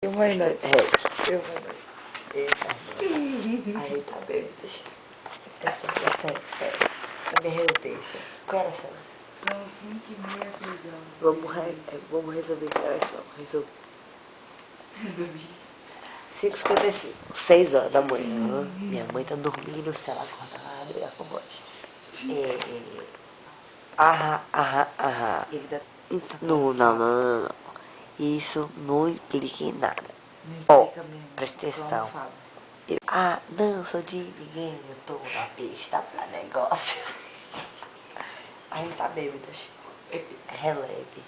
Eu mãe não. Eu mãe não. Eita, aí tá bêbada. É sério. É minha relutância. Qual era essa? São 5h30, 6 Vamos resolver que horas são. Resolvi. 5h55, 6 horas da manhã. Minha mãe tá dormindo, se ela acordar, ela vai brigar com voz. Ele dá... Não. Isso não implica em nada. Não implica mesmo. Presta atenção. Não, eu sou de ninguém, eu tô na pista pra negócio. A gente tá bêbadas. Releve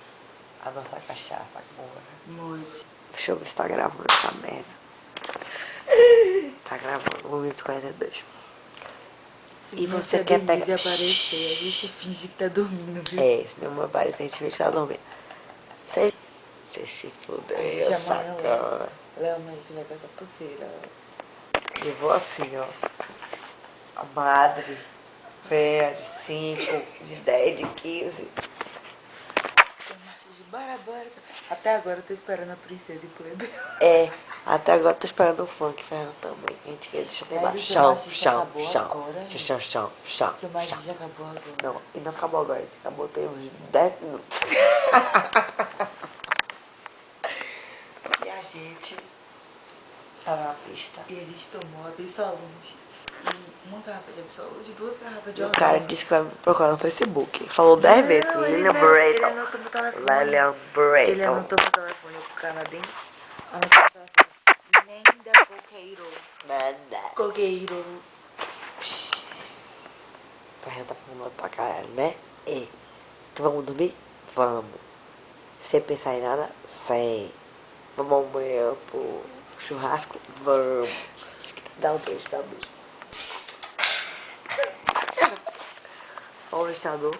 a nossa cachaça agora. Muito. Deixa eu ver se tá gravando essa merda. Tá gravando, 1 minuto e 42. E você quer pegar... Se aparecer, a gente finge que tá dormindo, viu? Se meu irmão aparecer, a gente finge que tá dormindo. Você se fudeu, sacana. Léo, mas você vai com essa pulseira. E vou assim, ó. A madre, velha, de 5, de 10, de 15. Bora. Até agora eu tô esperando a princesa e plebe. Até agora eu tô esperando o funk, Fernando também. A gente quer deixar até chão. Seu magia já acabou agora. Não, e não acabou agora. Acabou tem uns 10 minutos. E a gente tá na pista. E a gente tomou Absolute. E uma garrafa de Absolute, 2 garrafas de O Orval. cara disse que vai me procurar no Facebook. Falou 10 vezes. Ele anotou meu telefone. Ele anotou meu telefone canadense. Anotou meu telefone. Nem da coqueiro. Nada. Coqueiro. Tá falando pra caralho, né? Então vamos dormir? Vamos. Sem pensar em nada? Sem. Vamos amanhã pro churrasco? Vamos. Dá um beijo. Olha o lixador.